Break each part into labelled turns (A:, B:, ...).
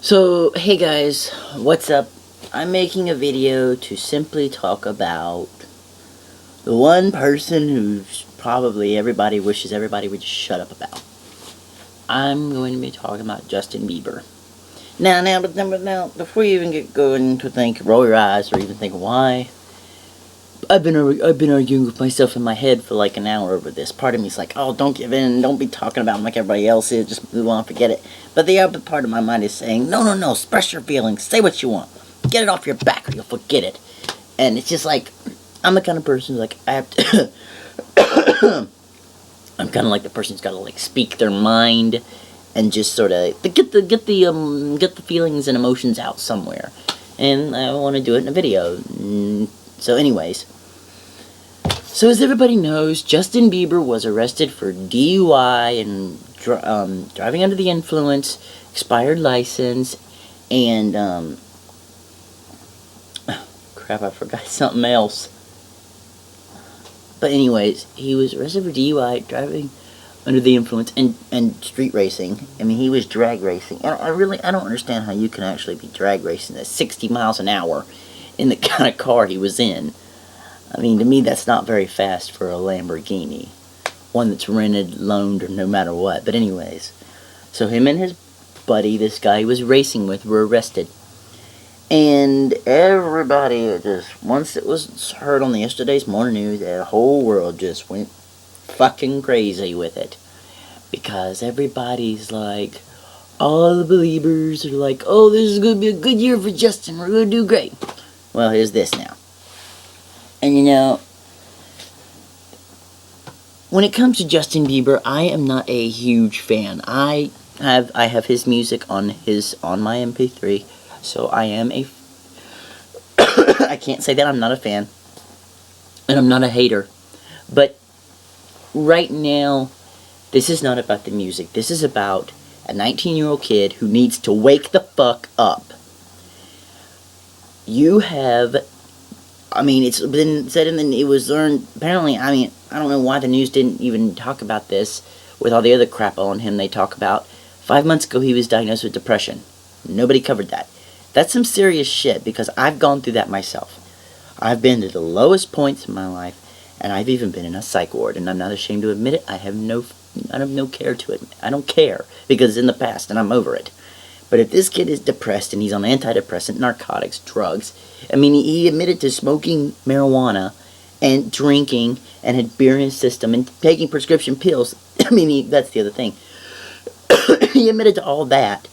A: So, hey guys, what's up? I'm making a video to simply talk about the one person who's probably everybody wishes everybody would just shut up about. I'm going to be talking about Justin Bieber. Now, before you even get going to think, roll your eyes, or even think why, I've been arguing with myself in my head for like an hour over this. Part of me's like, oh, don't give in, don't be talking about him like everybody else is, just move on, forget it. But the other part of my mind is saying, no, express your feelings, say what you want, get it off your back or you'll forget it. And it's just like, I'm the kind of person who's like, I have to, I'm kind of like the person who's got to like speak their mind and just sort of get the feelings and emotions out somewhere. And I want to do it in a video. So anyways, so as everybody knows, Justin Bieber was arrested for DUI and driving under the influence, expired license, and crap, I forgot something else. But anyways, he was arrested for DUI, driving under the influence, and street racing. I mean, he was drag racing. And I don't understand how you can actually be drag racing at 60 miles an hour in the kind of car he was in. I mean, to me, that's not very fast for a Lamborghini. One that's rented, loaned, or no matter what. But anyways, so him and his buddy, this guy he was racing with, were arrested. And everybody just, once it was heard on the yesterday's morning news, the whole world just went fucking crazy with it. Because everybody's like, all the believers are like, oh, this is going to be a good year for Justin, we're going to do great. Well, here's this now. And you know, when it comes to Justin Bieber, I am not a huge fan. I have his music on my MP3, so I am a I can't say that I'm not a fan, and I'm not a hater. But right now, this is not about the music. This is about a 19-year-old kid who needs to wake the fuck up. You have, I mean, it's been said it was learned, apparently, I mean, I don't know why the news didn't even talk about this with all the other crap on him they talk about. 5 months ago, he was diagnosed with depression. Nobody covered that. That's some serious shit, because I've gone through that myself. I've been to the lowest points in my life, and I've even been in a psych ward, and I'm not ashamed to admit it. I have no care to admit. I don't care, because it's in the past, and I'm over it. But if this kid is depressed and he's on antidepressant, narcotics, drugs, I mean, he admitted to smoking marijuana and drinking and had beer in his system and taking prescription pills. I mean, that's the other thing. He admitted to all that.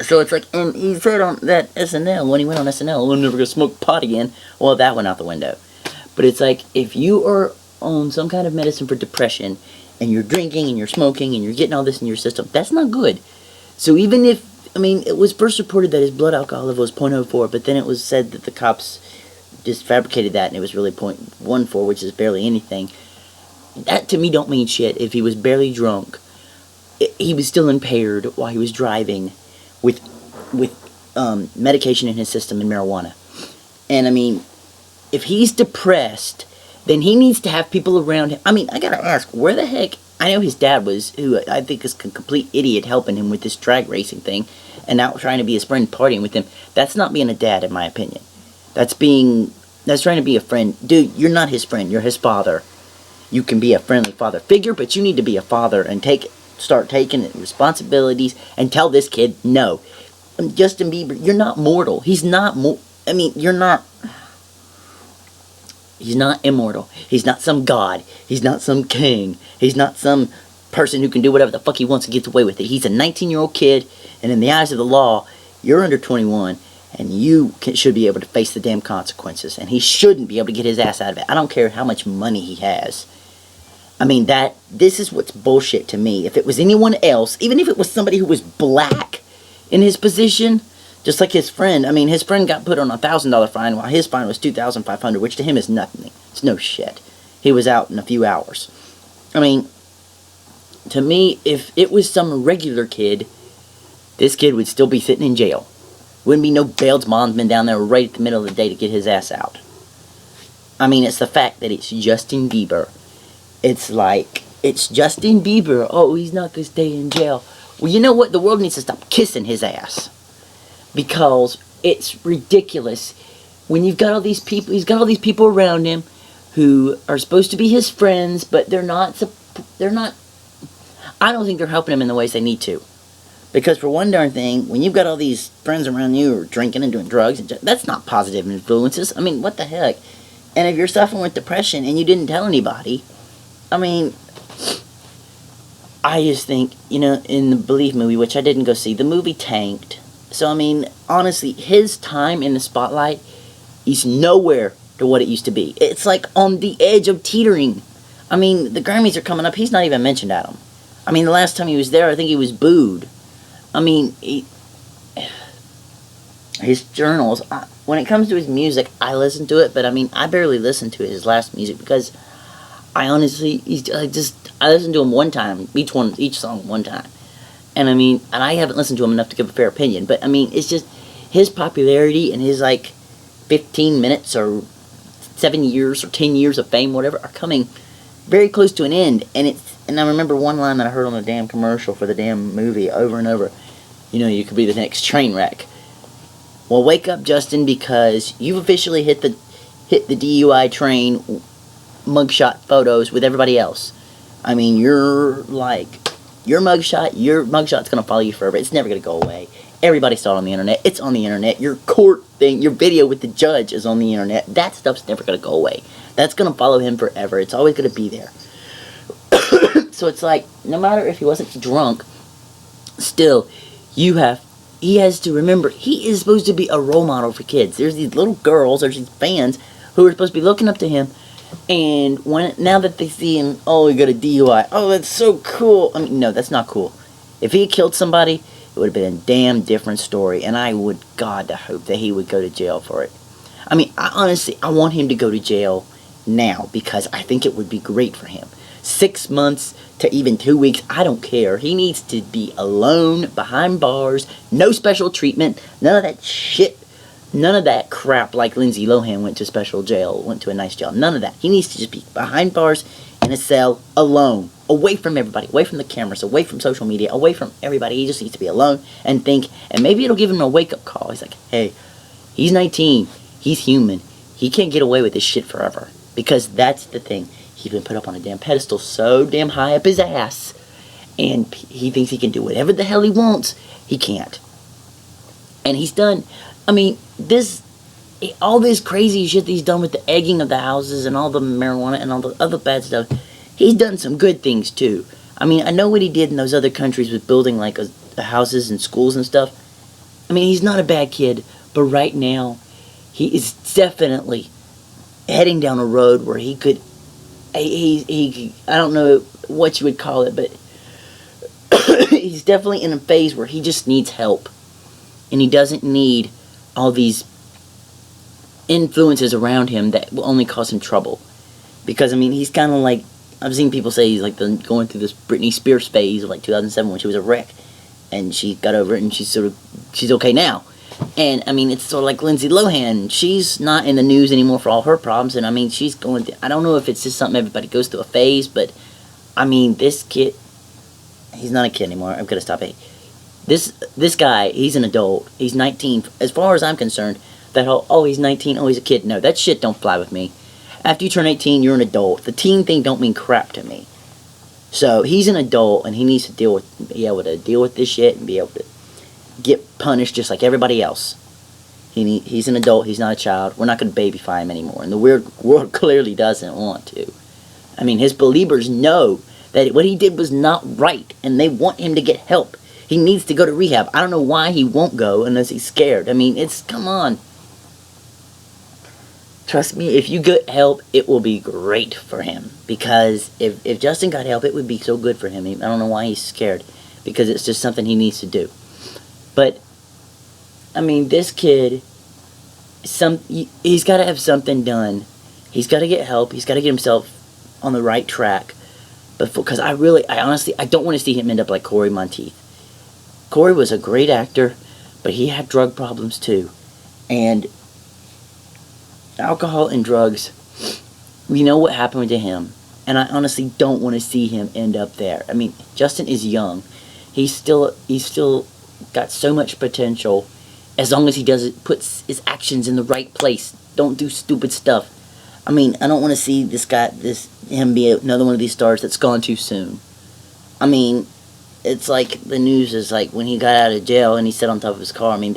A: So it's like, and he said on that SNL, when he went on SNL, I'm never going to smoke pot again. Well, that went out the window. But it's like, if you are on some kind of medicine for depression and you're drinking and you're smoking and you're getting all this in your system, that's not good. So even if, I mean, it was first reported that his blood alcohol level was 0.04, but then it was said that the cops just fabricated that and it was really 0.14, which is barely anything. That to me don't mean shit. If he was barely drunk, he was still impaired while he was driving with medication in his system and marijuana. And I mean, if he's depressed, then he needs to have people around him. I mean, I gotta ask, where the heck, I know his dad was, who I think is a complete idiot, helping him with this drag racing thing, and now trying to be his friend, partying with him. That's not being a dad, in my opinion. That's trying to be a friend. Dude, you're not his friend, you're his father. You can be a friendly father figure, but you need to be a father and start taking responsibilities and tell this kid, no. Justin Bieber, you're not mortal. He's not, he's not immortal. He's not some god. He's not some king. He's not some person who can do whatever the fuck he wants and gets away with it. He's a 19-year-old kid, and in the eyes of the law, you're under 21, and you should be able to face the damn consequences, and he shouldn't be able to get his ass out of it. I don't care how much money he has. I mean, this is what's bullshit to me. If it was anyone else, even if it was somebody who was black in his position, just like his friend. I mean, his friend got put on a $1,000 fine, while his fine was $2,500, which to him is nothing. It's no shit. He was out in a few hours. I mean, to me, if it was some regular kid, this kid would still be sitting in jail. Wouldn't be no bailed bondsman down there right at the middle of the day to get his ass out. I mean, it's the fact that it's Justin Bieber. It's like, it's Justin Bieber. Oh, he's not going to stay in jail. Well, you know what? The world needs to stop kissing his ass. Because it's ridiculous. When you've got all these people, he's got all these people around him who are supposed to be his friends, but they're not, I don't think they're helping him in the ways they need to. Because for one darn thing, when you've got all these friends around you who are drinking and doing drugs, that's not positive influences. I mean, what the heck? And if you're suffering with depression and you didn't tell anybody, I mean, I just think, you know, in the Believe movie, which I didn't go see, the movie tanked. So, I mean, honestly, his time in the spotlight is nowhere to what it used to be. It's like on the edge of teetering. I mean, the Grammys are coming up. He's not even mentioned at them. I mean, the last time he was there, I think he was booed. I mean, his journals, when it comes to his music, I listen to it, but I mean, I barely listen to his last music because I honestly, I listened to him one time, each song one time. And I mean, and I haven't listened to him enough to give a fair opinion, but I mean, it's just his popularity and his like 15 minutes or 7 years or 10 years of fame, whatever, are coming very close to an end. And I remember one line that I heard on the damn commercial for the damn movie over and over. You know, you could be the next train wreck. Well, wake up, Justin, because you've officially hit the DUI train mugshot photos with everybody else. I mean, your mugshot's gonna follow you forever. It's never gonna go away. Everybody saw it on the internet. It's on the internet. Your court thing, your video with the judge is on the internet. That stuff's never gonna go away. That's gonna follow him forever. It's always gonna be there. So it's like, no matter if he wasn't drunk, still, he has to remember, he is supposed to be a role model for kids. There's these little girls, there's these fans who are supposed to be looking up to him, and now that they see him, oh, he got a DUI, oh, that's so cool. I mean, no, that's not cool. If he had killed somebody, it would have been a damn different story, and I would, God, to hope that he would go to jail for it. I mean, honestly, I want him to go to jail now, because I think it would be great for him. 6 months to even 2 weeks, I don't care. He needs to be alone, behind bars, no special treatment, none of that shit, none of that crap like Lindsay Lohan went to special jail, went to a nice jail, none of that. He needs to just be behind bars, in a cell, alone, away from everybody, away from the cameras, away from social media, away from everybody. He just needs to be alone and think, and maybe it'll give him a wake-up call. He's like, hey, he's 19, he's human, he can't get away with this shit forever, because that's the thing. He's been put up on a damn pedestal so damn high up his ass, and he thinks he can do whatever the hell he wants. He can't. And he's done, I mean, all this crazy shit that he's done with the egging of the houses and all the marijuana and all the other bad stuff, he's done some good things too. I mean, I know what he did in those other countries with building like houses and schools and stuff. I mean, he's not a bad kid, but right now, he is definitely heading down a road where he could, I don't know what you would call it, but he's definitely in a phase where he just needs help. And he doesn't need all these influences around him that will only cause him trouble. Because, I mean, he's kind of like, I've seen people say he's like going through this Britney Spears phase of like 2007 when she was a wreck. And she got over it and she's okay now. And, I mean, it's sort of like Lindsay Lohan. She's not in the news anymore for all her problems. And, I mean, she's going I don't know if it's just something everybody goes through a phase. But, I mean, this kid, he's not a kid anymore. I'm going to stop it. This guy, he's an adult. He's 19. As far as I'm concerned, that whole, oh, he's 19, oh, he's a kid. No, that shit don't fly with me. After you turn 18, you're an adult. The teen thing don't mean crap to me. So, he's an adult, and he needs to be able to deal with this shit and be able to get punished just like everybody else. He's an adult, he's not a child. We're not going to babyfy him anymore. And the weird world clearly doesn't want to. I mean, his believers know that what he did was not right, and they want him to get help. He needs to go to rehab. I don't know why he won't go unless he's scared. I mean, come on. Trust me, if you get help, it will be great for him. Because if Justin got help, it would be so good for him. I don't know why he's scared. Because it's just something he needs to do. But, I mean, this kid, he's got to have something done. He's got to get help. He's got to get himself on the right track. But because I honestly, I don't want to see him end up like Corey Monteith. Corey was a great actor, but he had drug problems too. And alcohol and drugs, we know what happened to him. And I honestly don't want to see him end up there. I mean, Justin is young. he's still got so much potential, as long as he does it, puts his actions in the right place. Don't do stupid stuff. I mean, I don't want to see him be another one of these stars that's gone too soon. I mean, it's like the news is like when he got out of jail and he sat on top of his car. I mean,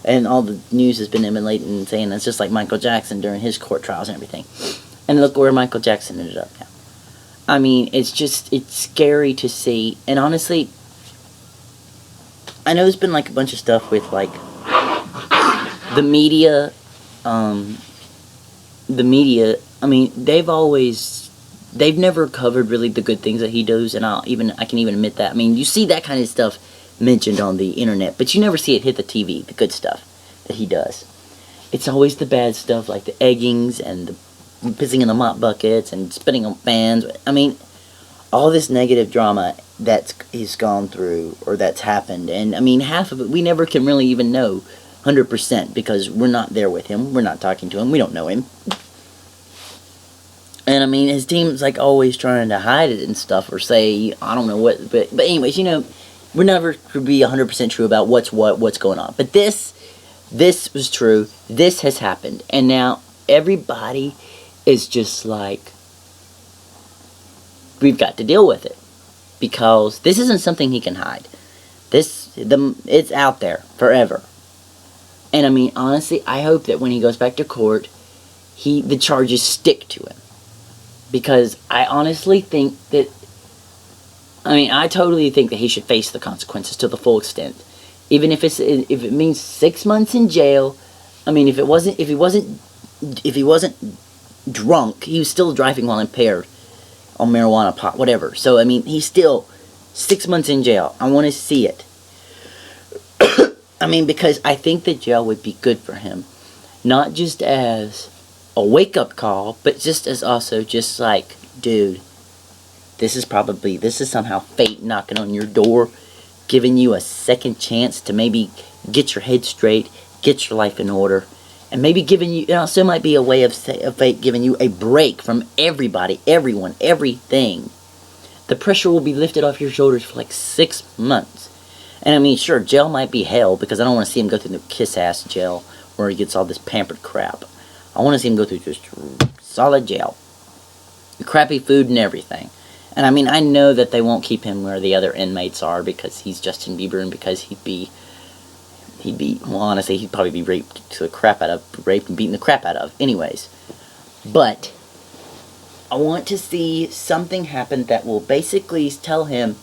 A: and all the news has been emulating and saying that's just like Michael Jackson during his court trials and everything. And look where Michael Jackson ended up now. I mean, it's scary to see. And honestly, I know there's been like a bunch of stuff with like the media. I mean, they've never covered really the good things that he does, and I can even admit that. I mean, you see that kind of stuff mentioned on the internet, but you never see it hit the TV, the good stuff that he does. It's always the bad stuff, like the eggings and the pissing in the mop buckets and spitting on fans. I mean, all this negative drama he's gone through or that's happened, and I mean, half of it we never can really even know 100% because we're not there with him, we're not talking to him, we don't know him. And I mean, his team's like always trying to hide it and stuff, or say I don't know what. But anyways, we're never could be 100% true about what's going on. But this was true. This has happened, and now everybody is just like, we've got to deal with it because this isn't something he can hide. It's out there forever. And I mean, honestly, I hope that when he goes back to court, the charges stick to him. Because I honestly think that, I totally think that he should face the consequences to the full extent. Even if it means 6 months in jail. I mean, if he wasn't drunk, he was still driving while impaired on marijuana, pot, whatever. So, I mean, he's still 6 months in jail. I want to see it. I mean, because I think that jail would be good for him. Not just as a wake-up call, but just as also just like, dude, this is somehow fate knocking on your door, giving you a second chance to maybe get your head straight, get your life in order, and maybe giving you, it also might be a way of fate giving you a break from everybody, everyone, everything. The pressure will be lifted off your shoulders for like 6 months. And I mean, sure, jail might be hell, because I don't want to see him go through the kiss-ass jail where he gets all this pampered crap. I want to see him go through just solid jail. Crappy food and everything. And I mean, I know that they won't keep him where the other inmates are because he's Justin Bieber and because he'd be, well, honestly, he'd probably be raped and beaten the crap out of. Anyways. But I want to see something happen that will basically tell him,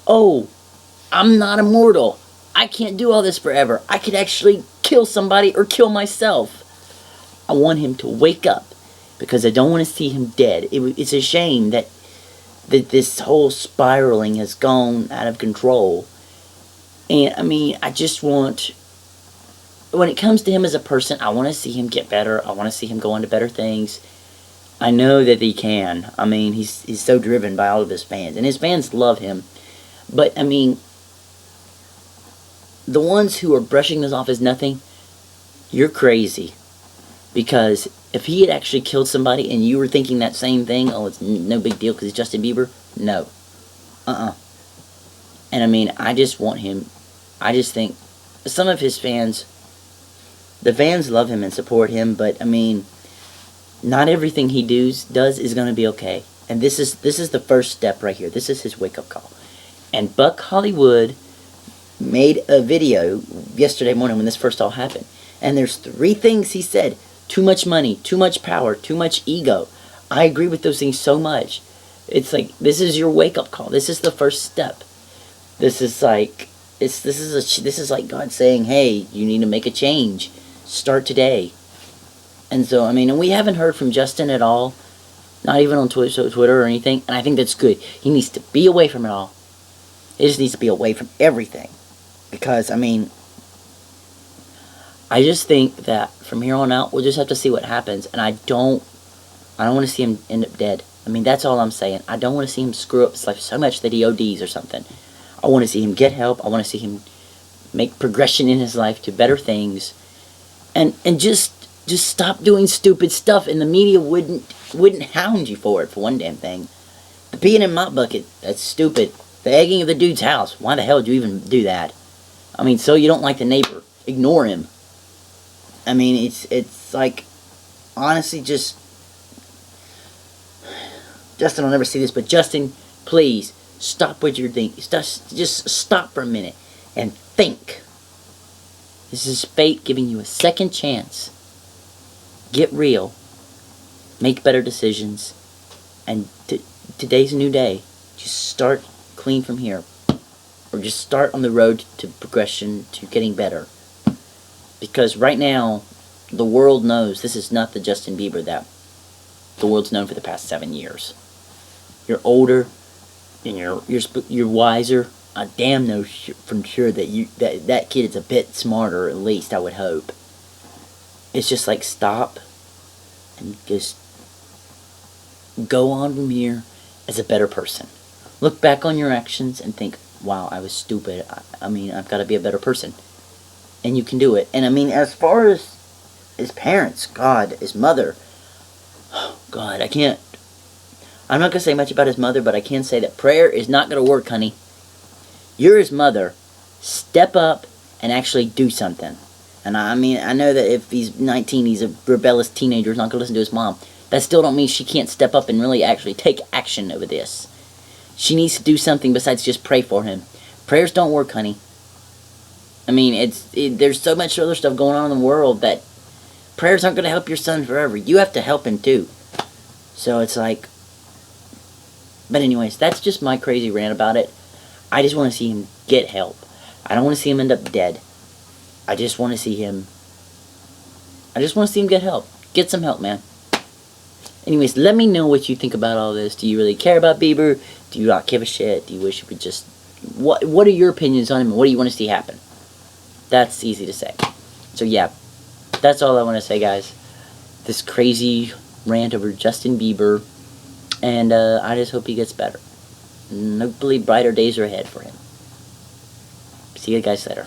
A: oh, I'm not immortal. I can't do all this forever. I could actually kill somebody or kill myself. I want him to wake up because I don't want to see him dead. It's a shame that this whole spiraling has gone out of control. And, I mean, I just want, when it comes to him as a person, I want to see him get better. I want to see him go on to better things. I know that he can. I mean, he's so driven by all of his fans. And his fans love him. But, I mean, the ones who are brushing this off as nothing, you're crazy. Because if he had actually killed somebody and you were thinking that same thing, oh, it's no big deal because he's Justin Bieber, no. And I mean, I just want him, I just think, some of his fans, the fans love him and support him, but I mean, not everything he does is going to be okay. And this is the first step right here. This is his wake-up call. And Buck Hollywood made a video yesterday morning when this first all happened. And there's 3 things he said. Too much money, too much power, too much ego. I agree with those things so much. It's like, this is your wake-up call. This is the first step. This is like, this is like God saying, hey, you need to make a change. Start today. And so, I mean, and we haven't heard from Justin at all. Not even on Twitter or anything. And I think that's good. He needs to be away from it all. He just needs to be away from everything. Because, I mean, I just think that from here on out, we'll just have to see what happens. And I don't want to see him end up dead. I mean, that's all I'm saying. I don't want to see him screw up his life so much that he ODs or something. I want to see him get help. I want to see him make progression in his life to better things. And just stop doing stupid stuff. And the media wouldn't hound you for it, for one damn thing. The peeing in mop bucket, that's stupid. The egging of the dude's house. Why the hell did you even do that? I mean, so you don't like the neighbor. Ignore him. I mean, it's like, honestly, just... Justin will never see this, but Justin, please, stop what you're thinking. Just stop for a minute and think. This is fate giving you a second chance. Get real. Make better decisions. And today's a new day. Just start clean from here. Or just start on the road to progression, to getting better. Because right now, the world knows this is not the Justin Bieber that the world's known for the past 7 years. You're older, and you're wiser. I damn know for sure that that kid is a bit smarter, at least I would hope. It's just like, stop and just go on from here as a better person. Look back on your actions and think, wow, I was stupid. I mean, I've got to be a better person. And you can do it. And I mean, as far as his parents, God, his mother, oh, God, I'm not going to say much about his mother, but I can say that prayer is not going to work, honey. You're his mother. Step up and actually do something. And I mean, I know that if he's 19, he's a rebellious teenager, he's not going to listen to his mom. That still don't mean she can't step up and really actually take action over this. She needs to do something besides just pray for him. Prayers don't work, honey. I mean, there's so much other stuff going on in the world that prayers aren't going to help your son forever. You have to help him too. So it's like... But anyways, that's just my crazy rant about it. I just want to see him get help. I don't want to see him end up dead. I just want to see him get help. Get some help, man. Anyways, let me know what you think about all this. Do you really care about Bieber? Do you not give a shit? Do you wish you would just... What are your opinions on him? What do you want to see happen? That's easy to say. So yeah, that's all I want to say, guys. This crazy rant over Justin Bieber. And I just hope he gets better. And hopefully brighter days are ahead for him. See you guys later.